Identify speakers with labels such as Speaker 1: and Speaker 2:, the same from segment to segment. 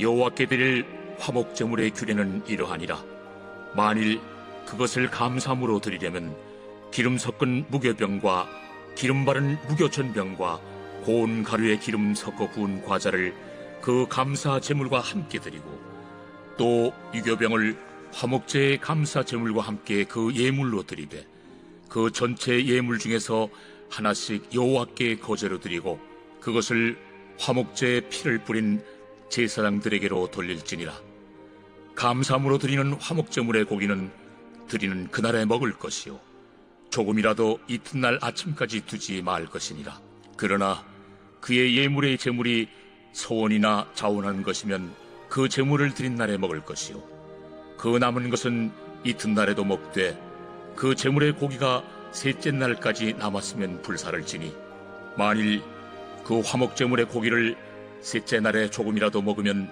Speaker 1: 여호와께 드릴 화목 제물의 규례는 이러하니라. 만일 그것을 감사함으로 드리려면 기름 섞은 무교병과 기름 바른 무교전병과 고운 가루에 기름 섞어 부은 과자를 그 감사 제물과 함께 드리고, 또 유교병을 화목제의 감사 제물과 함께 그 예물로 드리되, 그 전체 예물 중에서 하나씩 여호와께 거제로 드리고 그것을 화목제의 피를 뿌린 제사장들에게로 돌릴지니라. 감사함으로 드리는 화목제물의 고기는 드리는 그날에 먹을 것이요 조금이라도 이튿날 아침까지 두지 말 것이니라. 그러나 그의 예물의 제물이 소원이나 자원한 것이면 그 제물을 드린 날에 먹을 것이요 그 남은 것은 이튿날에도 먹되, 그 제물의 고기가 셋째 날까지 남았으면 불사를 지니, 만일 그 화목제물의 고기를 셋째 날에 조금이라도 먹으면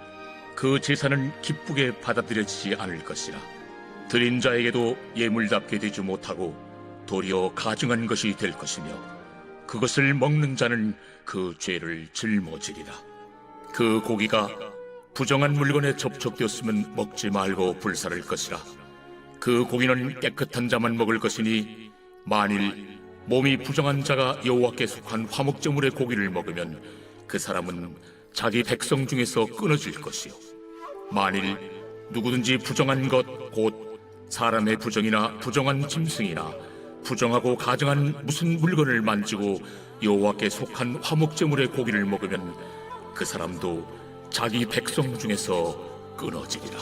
Speaker 1: 그 제사는 기쁘게 받아들여지지 않을 것이라. 드린 자에게도 예물답게 되지 못하고 도리어 가증한 것이 될 것이며, 그것을 먹는 자는 그 죄를 짊어지리라. 그 고기가 부정한 물건에 접촉되었으면 먹지 말고 불사를 것이라. 그 고기는 깨끗한 자만 먹을 것이니, 만일 몸이 부정한 자가 여호와께 속한 화목제물의 고기를 먹으면 그 사람은 자기 백성 중에서 끊어질 것이요 만일 누구든지 부정한 것 곧 사람의 부정이나 부정한 짐승이나 부정하고 가증한 무슨 물건을 만지고 여호와께 속한 화목제물의 고기를 먹으면 그 사람도 자기 백성 중에서 끊어지리라.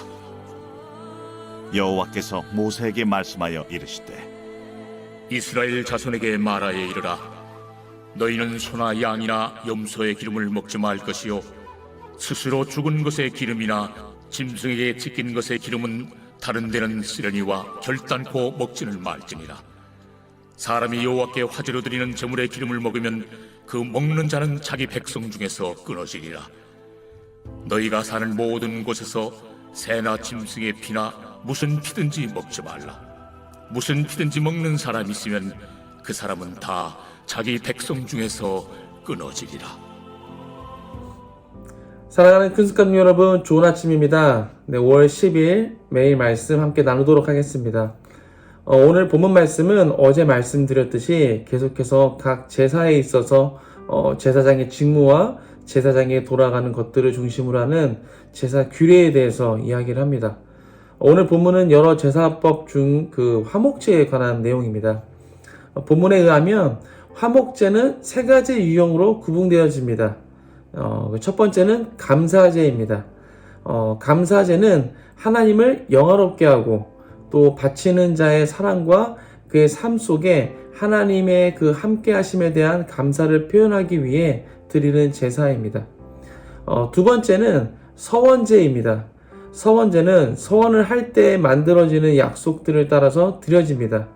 Speaker 2: 여호와께서 모세에게 말씀하여 이르시되,
Speaker 1: 이스라엘 자손에게 말하여 이르라. 너희는 소나 양이나 염소의 기름을 먹지 말 것이요 스스로 죽은 것의 기름이나 짐승에게 찢긴 것의 기름은 다른 데는 쓰려니와 결단코 먹지는 말지니라. 사람이 여호와께 화제로 드리는 제물의 기름을 먹으면 그 먹는 자는 자기 백성 중에서 끊어지리라. 너희가 사는 모든 곳에서 새나 짐승의 피나 무슨 피든지 먹지 말라. 무슨 피든지 먹는 사람이 있으면 그 사람은 다 자기 백성 중에서 끊어지리라.
Speaker 3: 사랑하는 큰습관 여러분, 좋은 아침입니다. 5월 10일 매일 말씀 함께 나누도록 하겠습니다. 오늘 본문 말씀은 어제 말씀드렸듯이 계속해서 각 제사에 있어서 제사장의 직무와 제사장에 돌아가는 것들을 중심으로 하는 제사 규례에 대해서 이야기를 합니다. 오늘 본문은 여러 제사법 중 그 화목제에 관한 내용입니다. 본문에 의하면 화목제는 세 가지 유형으로 구분되어집니다. 첫 번째는 감사제입니다. 감사제는 하나님을 영화롭게 하고 또 바치는 자의 사랑과 그의 삶 속에 하나님의 그 함께 하심에 대한 감사를 표현하기 위해 드리는 제사입니다. 두 번째는 서원제입니다. 서원제는 서원을 할 때 만들어지는 약속들을 따라서 드려집니다.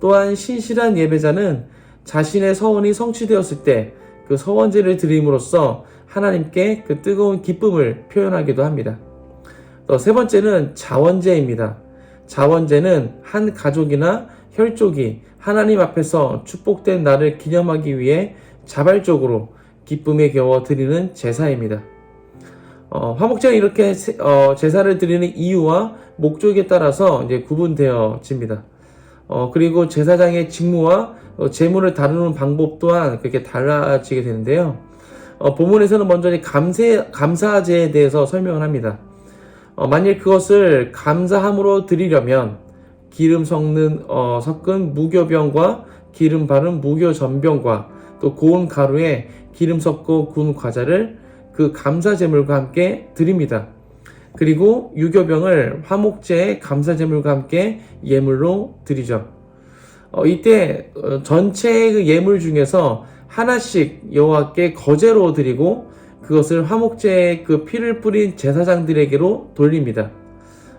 Speaker 3: 또한 신실한 예배자는 자신의 서원이 성취되었을 때 그 서원제를 드림으로써 하나님께 그 뜨거운 기쁨을 표현하기도 합니다. 또 세 번째는 자원제입니다. 자원제는 한 가족이나 혈족이 하나님 앞에서 축복된 날을 기념하기 위해 자발적으로 기쁨에 겨워 드리는 제사입니다. 화목제는 이렇게 제사를 드리는 이유와 목적에 따라서 이제 구분되어집니다. 그리고 제사장의 직무와 제물을 다루는 방법 또한 그렇게 달라지게 되는데요. 본문에서는 먼저 감사제에 대해서 설명을 합니다. 만일 그것을 감사함으로 드리려면 기름 섞은 무교병과 기름 바른 무교전병과 또 고운 가루에 기름 섞어 구운 과자를 그 감사제물과 함께 드립니다. 그리고 유교병을 화목제의 감사제물과 함께 예물로 드리죠. 이때 전체의 그 예물 중에서 하나씩 여호와께 거제로 드리고 그것을 화목제의 그 피를 뿌린 제사장들에게로 돌립니다.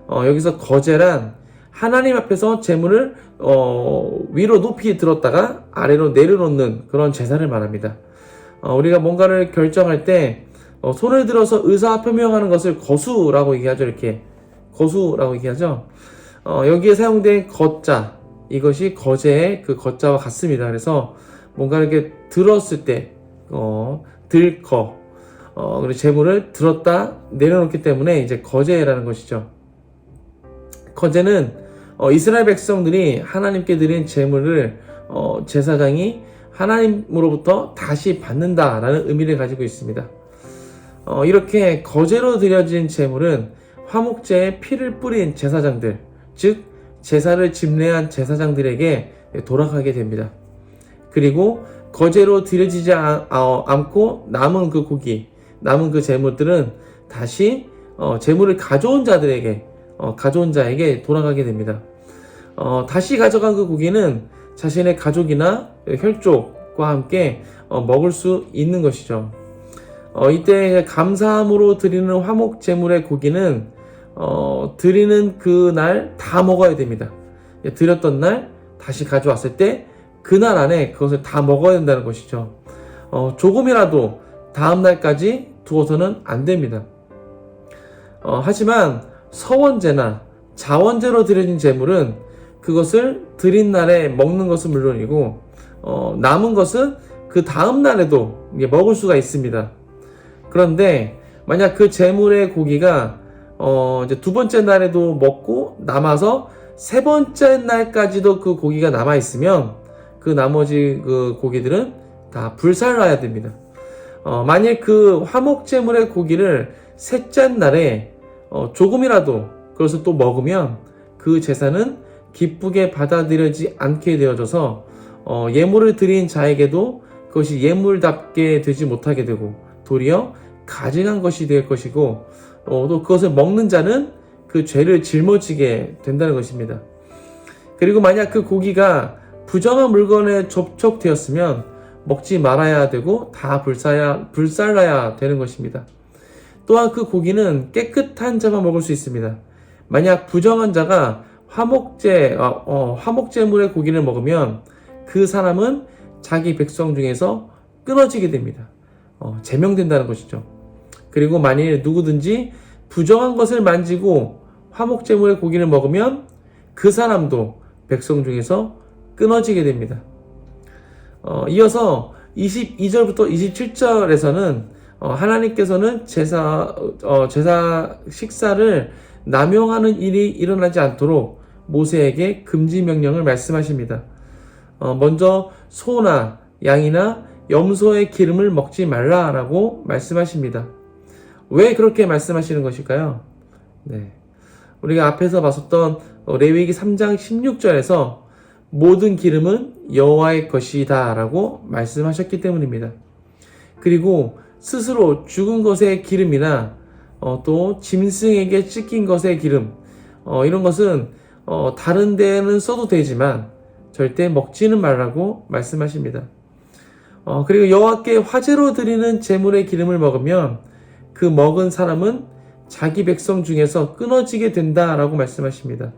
Speaker 3: 여기서 거제란 하나님 앞에서 제물을 위로 높이 들었다가 아래로 내려놓는 그런 제사를 말합니다. 우리가 뭔가를 결정할 때 손을 들어서 의사 표명하는 것을 거수라고 얘기하죠. 이렇게 거수라고 얘기하죠. 여기에 사용된 거자, 이것이 거제의 그 거자와 같습니다. 그래서 뭔가 이렇게 들었을 때 들거 그리고 재물을 들었다 내려놓기 때문에 이제 거제라는 것이죠. 거제는 이스라엘 백성들이 하나님께 드린 재물을 제사장이 하나님으로부터 다시 받는다라는 의미를 가지고 있습니다. 이렇게 거제로 드려진 재물은 화목제에 피를 뿌린 제사장들, 즉 제사를 집례한 제사장들에게 돌아가게 됩니다. 그리고 거제로 드려지지 않고 남은 그 고기, 남은 그 재물들은 다시 재물을 가져온 자에게 돌아가게 됩니다. 다시 가져간 그 고기는 자신의 가족이나 혈족과 함께 먹을 수 있는 것이죠. 이때 감사함으로 드리는 화목 제물의 고기는 드리는 그날 다 먹어야 됩니다. 드렸던 날 다시 가져왔을 때 그날 안에 그것을 다 먹어야 된다는 것이죠. 조금이라도 다음 날까지 두어서는 안 됩니다. 하지만 서원제나 자원제로 드려진 제물은 그것을 드린 날에 먹는 것은 물론이고 남은 것은 그 다음 날에도 먹을 수가 있습니다. 그런데 만약 그 제물의 고기가 이제 두 번째 날에도 먹고 남아서 세 번째 날까지도 그 고기가 남아 있으면 그 나머지 그 고기들은 다 불살라야 됩니다. 만일 그 화목 제물의 고기를 셋째 날에 조금이라도 그것을 또 먹으면 그 제사는 기쁘게 받아들여지지 않게 되어져서 예물을 드린 자에게도 그것이 예물답게 되지 못하게 되고 도리어 가증한 것이 될 것이고 또 그것을 먹는 자는 그 죄를 짊어지게 된다는 것입니다. 그리고 만약 그 고기가 부정한 물건에 접촉되었으면 먹지 말아야 되고 다 불살라야 되는 것입니다. 또한 그 고기는 깨끗한 자만 먹을 수 있습니다. 만약 부정한 자가 화목제물의 고기를 먹으면 그 사람은 자기 백성 중에서 끊어지게 됩니다. 제명된다는 것이죠. 그리고 만일 누구든지 부정한 것을 만지고 화목제물의 고기를 먹으면 그 사람도 백성 중에서 끊어지게 됩니다. 이어서 22절부터 27절에서는 하나님께서는 제사 식사를 남용하는 일이 일어나지 않도록 모세에게 금지 명령을 말씀하십니다. 먼저 소나 양이나 염소의 기름을 먹지 말라라고 말씀하십니다. 왜 그렇게 말씀하시는 것일까요? 네. 우리가 앞에서 봤었던 레위기 3장 16절에서 모든 기름은 여호와의 것이다 라고 말씀하셨기 때문입니다. 그리고 스스로 죽은 것의 기름이나 또 짐승에게 찢긴 것의 기름 이런 것은 다른 데는 써도 되지만 절대 먹지는 말라고 말씀하십니다. 그리고 여호와께 화제로 드리는 제물의 기름을 먹으면 그 먹은 사람은 자기 백성 중에서 끊어지게 된다라고 말씀하십니다.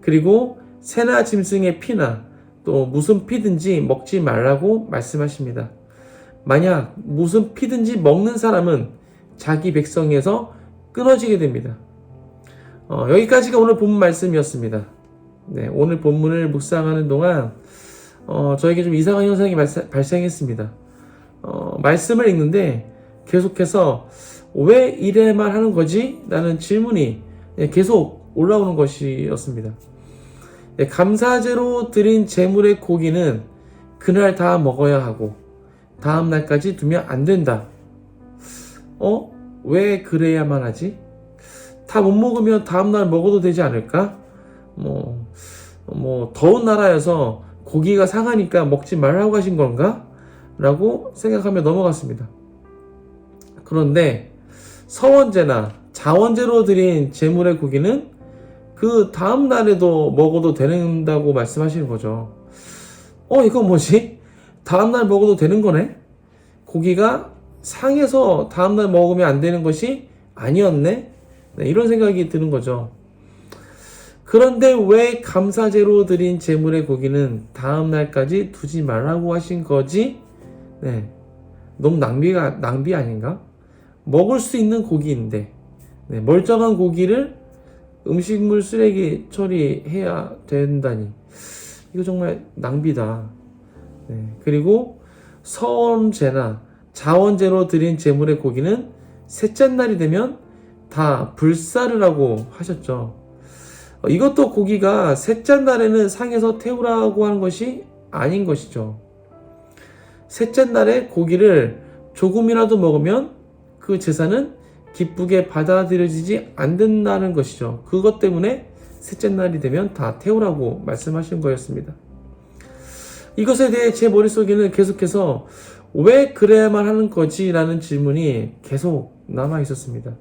Speaker 3: 그리고 새나 짐승의 피나 또 무슨 피든지 먹지 말라고 말씀하십니다. 만약 무슨 피든지 먹는 사람은 자기 백성에서 끊어지게 됩니다. 여기까지가 오늘 본문 말씀이었습니다. 네, 오늘 본문을 묵상하는 동안 저에게 좀 이상한 현상이 발생했습니다. 말씀을 읽는데 계속해서 왜 이래만 하는 거지? 라는 질문이 계속 올라오는 것이었습니다. 감사제로 드린 제물의 고기는 그날 다 먹어야 하고 다음 날까지 두면 안 된다. 왜 그래야만 하지? 다 못 먹으면 다음 날 먹어도 되지 않을까? 더운 나라여서 고기가 상하니까 먹지 말라고 하신 건가? 라고 생각하며 넘어갔습니다. 그런데 서원제나 자원제로 드린 제물의 고기는 그 다음 날에도 먹어도 된다고 말씀하시는 거죠. 이건 뭐지? 다음 날 먹어도 되는 거네? 고기가 상해서 다음 날 먹으면 안 되는 것이 아니었네? 네, 이런 생각이 드는 거죠. 그런데 왜 감사제로 드린 제물의 고기는 다음 날까지 두지 말라고 하신 거지? 네, 너무 낭비 아닌가? 먹을 수 있는 고기인데 멀쩡한 고기를 음식물 쓰레기 처리해야 된다니 이거 정말 낭비다. 그리고 서원제나 자원제로 드린 제물의 고기는 셋째 날이 되면 다 불사르라고 하셨죠. 이것도 고기가 셋째 날에는 상에서 태우라고 하는 것이 아닌 것이죠. 셋째 날에 고기를 조금이라도 먹으면 그 제사는 기쁘게 받아들여지지 않는다는 것이죠. 그것 때문에 셋째 날이 되면 다 태우라고 말씀하신 거였습니다. 이것에 대해 제 머릿속에는 계속해서 왜 그래야만 하는 거지? 라는 질문이 계속 남아 있었습니다.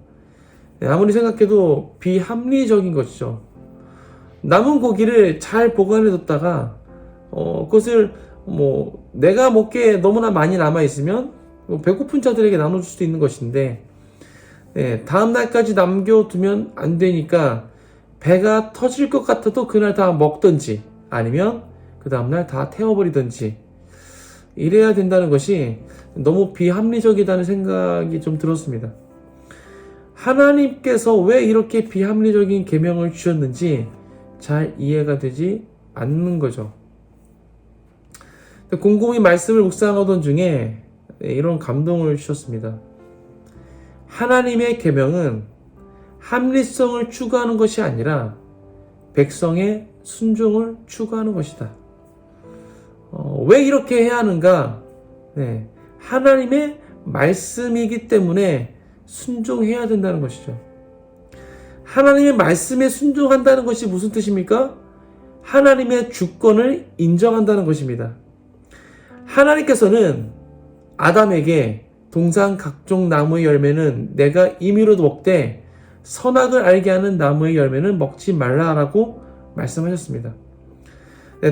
Speaker 3: 아무리 생각해도 비합리적인 것이죠. 남은 고기를 잘 보관해 뒀다가 그것을 내가 먹기에 너무나 많이 남아 있으면 배고픈 자들에게 나눠줄 수도 있는 것인데, 다음 날까지 남겨두면 안 되니까 배가 터질 것 같아도 그날 다 먹든지 아니면 그 다음날 다 태워버리든지 이래야 된다는 것이 너무 비합리적이라는 생각이 좀 들었습니다. 하나님께서 왜 이렇게 비합리적인 계명을 주셨는지 잘 이해가 되지 않는 거죠. 곰곰이 말씀을 묵상하던 중에 이런 감동을 주셨습니다. 하나님의 계명은 합리성을 추구하는 것이 아니라 백성의 순종을 추구하는 것이다. 왜 이렇게 해야 하는가? 하나님의 말씀이기 때문에 순종해야 된다는 것이죠. 하나님의 말씀에 순종한다는 것이 무슨 뜻입니까? 하나님의 주권을 인정한다는 것입니다. 하나님께서는 아담에게 동산 각종 나무의 열매는 내가 임의로 먹되 선악을 알게 하는 나무의 열매는 먹지 말라라고 말씀하셨습니다.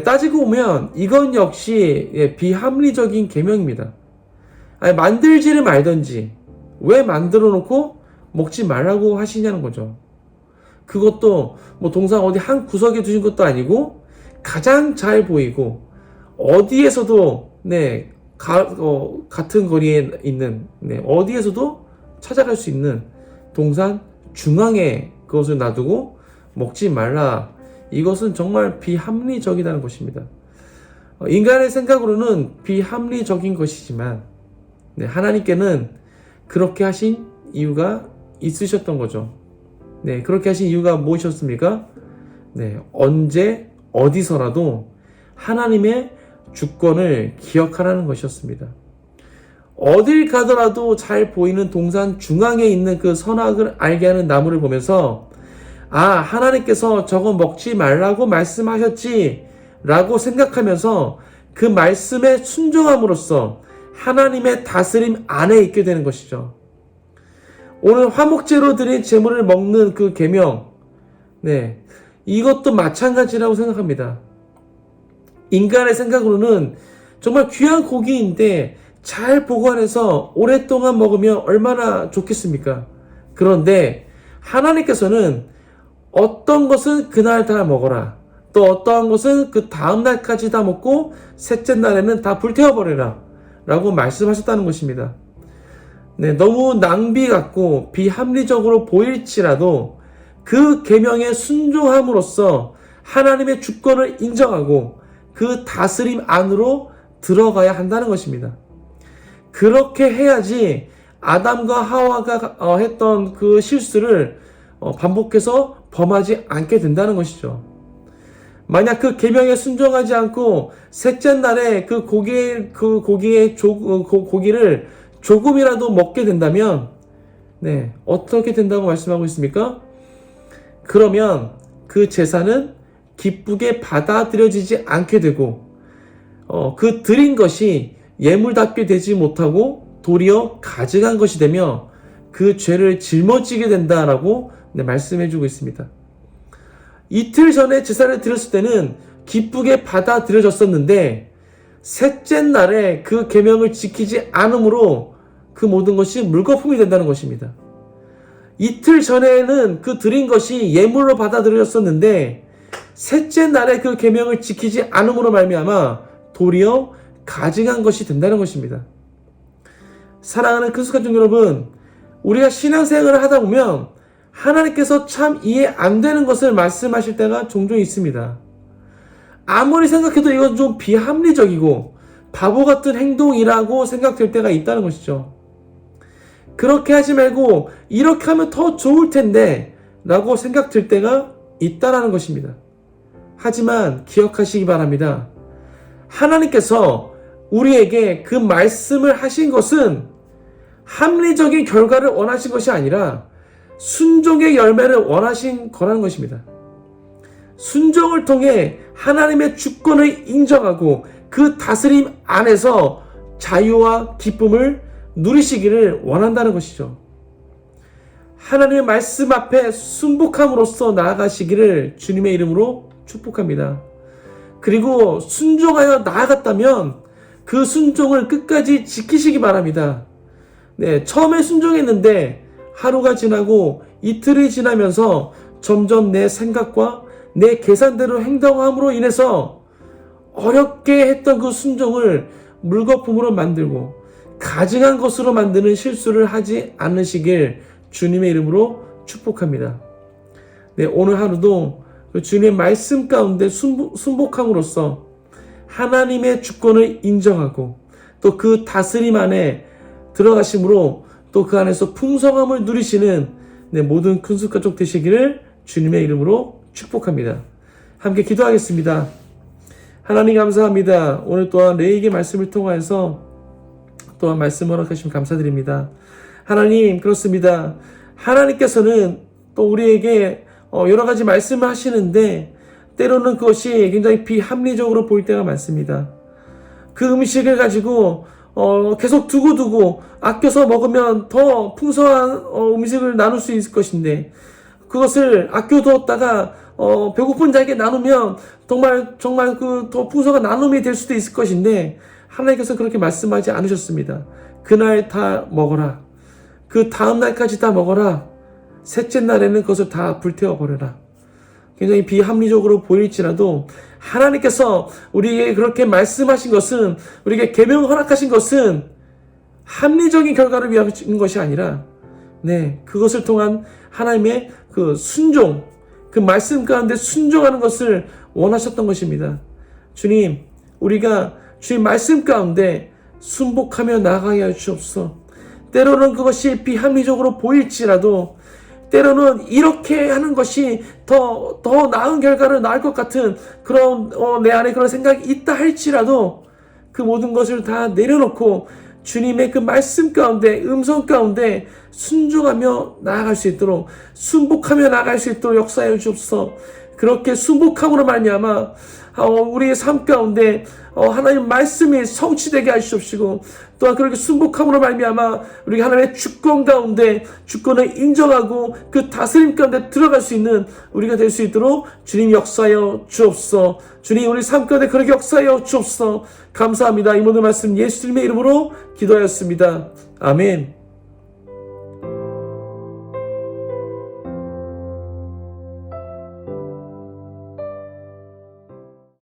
Speaker 3: 따지고 보면 이건 역시 비합리적인 계명입니다. 만들지를 말든지 왜 만들어 놓고 먹지 말라고 하시냐는 거죠. 그것도 동산 어디 한 구석에 두신 것도 아니고 가장 잘 보이고 어디에서도 같은 거리에 있는 어디에서도 찾아갈 수 있는 동산 중앙에 그것을 놔두고 먹지 말라. 이것은 정말 비합리적이라는 것입니다. 인간의 생각으로는 비합리적인 것이지만 하나님께는 그렇게 하신 이유가 있으셨던 거죠. 그렇게 하신 이유가 무엇이었습니까? 언제 어디서라도 하나님의 주권을 기억하라는 것이었습니다. 어딜 가더라도 잘 보이는 동산 중앙에 있는 그 선악을 알게 하는 나무를 보면서 하나님께서 저거 먹지 말라고 말씀하셨지 라고 생각하면서 그 말씀에 순종함으로써 하나님의 다스림 안에 있게 되는 것이죠. 오늘 화목제로 드린 제물을 먹는 그 계명, 이것도 마찬가지라고 생각합니다. 인간의 생각으로는 정말 귀한 고기인데 잘 보관해서 오랫동안 먹으면 얼마나 좋겠습니까? 그런데 하나님께서는 어떤 것은 그날 다 먹어라. 또 어떠한 것은 그 다음 날까지 다 먹고 셋째 날에는 다 불태워버려라. 라고 말씀하셨다는 것입니다. 너무 낭비 같고 비합리적으로 보일지라도 그 계명에 순종함으로써 하나님의 주권을 인정하고 그 다스림 안으로 들어가야 한다는 것입니다. 그렇게 해야지 아담과 하와가 했던 그 실수를 반복해서 범하지 않게 된다는 것이죠. 만약 그 계명에 순종하지 않고 셋째 날에 그 고기를 조금이라도 먹게 된다면 어떻게 된다고 말씀하고 있습니까? 그러면 그 제사는 기쁘게 받아들여지지 않게 되고 그 드린 것이 예물답게 되지 못하고 도리어 가증한 것이 되며 그 죄를 짊어지게 된다라고 말씀해주고 있습니다. 이틀 전에 제사를 드렸을 때는 기쁘게 받아들여졌었는데 셋째 날에 그 계명을 지키지 않으므로 그 모든 것이 물거품이 된다는 것입니다. 이틀 전에는 그 드린 것이 예물로 받아들여졌었는데 셋째 날에 그 계명을 지키지 않음으로 말미암아 도리어 가증한 것이 된다는 것입니다. 사랑하는 크리스찬 여러분, 우리가 신앙생활을 하다 보면 하나님께서 참 이해 안 되는 것을 말씀하실 때가 종종 있습니다. 아무리 생각해도 이건 좀 비합리적이고 바보 같은 행동이라고 생각될 때가 있다는 것이죠. 그렇게 하지 말고 이렇게 하면 더 좋을 텐데 라고 생각될 때가 있다는 것입니다. 하지만 기억하시기 바랍니다. 하나님께서 우리에게 그 말씀을 하신 것은 합리적인 결과를 원하신 것이 아니라 순종의 열매를 원하신 거라는 것입니다. 순종을 통해 하나님의 주권을 인정하고 그 다스림 안에서 자유와 기쁨을 누리시기를 원한다는 것이죠. 하나님의 말씀 앞에 순복함으로써 나아가시기를 주님의 이름으로 축복합니다. 그리고 순종하여 나아갔다면 그 순종을 끝까지 지키시기 바랍니다. 네, 처음에 순종했는데 하루가 지나고 이틀이 지나면서 점점 내 생각과 내 계산대로 행동함으로 인해서 어렵게 했던 그 순종을 물거품으로 만들고 가증한 것으로 만드는 실수를 하지 않으시길 주님의 이름으로 축복합니다. 네, 오늘 하루도 주님의 말씀 가운데 순복함으로써 하나님의 주권을 인정하고 또 그 다스림 안에 들어가심으로 또 그 안에서 풍성함을 누리시는 모든 큰술 가족 되시기를 주님의 이름으로 축복합니다. 함께 기도하겠습니다. 하나님 감사합니다. 오늘 또한 레이기의 말씀을 통하여서 또한 말씀 허락하시면 감사드립니다. 하나님 그렇습니다. 하나님께서는 또 우리에게 여러 가지 말씀을 하시는데 때로는 그것이 굉장히 비합리적으로 보일 때가 많습니다. 그 음식을 가지고 계속 두고 아껴서 먹으면 더 풍성한 음식을 나눌 수 있을 것인데 그것을 아껴두었다가 배고픈 자에게 나누면 정말 그 더 풍성한 나눔이 될 수도 있을 것인데 하나님께서 그렇게 말씀하지 않으셨습니다. 그날 다 먹어라. 그 다음 날까지 다 먹어라. 셋째 날에는 그것을 다 불태워버려라. 굉장히 비합리적으로 보일지라도 하나님께서 우리에게 그렇게 말씀하신 것은 우리에게 계명 허락하신 것은 합리적인 결과를 위한 것이 아니라 그것을 통한 하나님의 그 순종, 그 말씀 가운데 순종하는 것을 원하셨던 것입니다. 주님, 우리가 주의 말씀 가운데 순복하며 나아가게 하여 주옵소서. 때로는 그것이 비합리적으로 보일지라도 때로는 이렇게 하는 것이 더 나은 결과를 낳을 것 같은 그런 내 안에 그런 생각이 있다 할지라도 그 모든 것을 다 내려놓고 주님의 그 말씀 가운데 음성 가운데 순종하며 나아갈 수 있도록 순복하며 나아갈 수 있도록 역사하여 주옵소서. 그렇게 순복함으로 말미암아 우리의 삶 가운데 하나님 말씀이 성취되게 하시옵시고 또한 그렇게 순복함으로 말미암아 우리가 하나님의 주권 가운데 주권을 인정하고 그 다스림 가운데 들어갈 수 있는 우리가 될 수 있도록 주님 역사하여 주옵소서. 주님 우리 삶 가운데 그렇게 역사하여 주옵소서. 감사합니다. 이 모든 말씀 예수님의 이름으로 기도하였습니다. 아멘.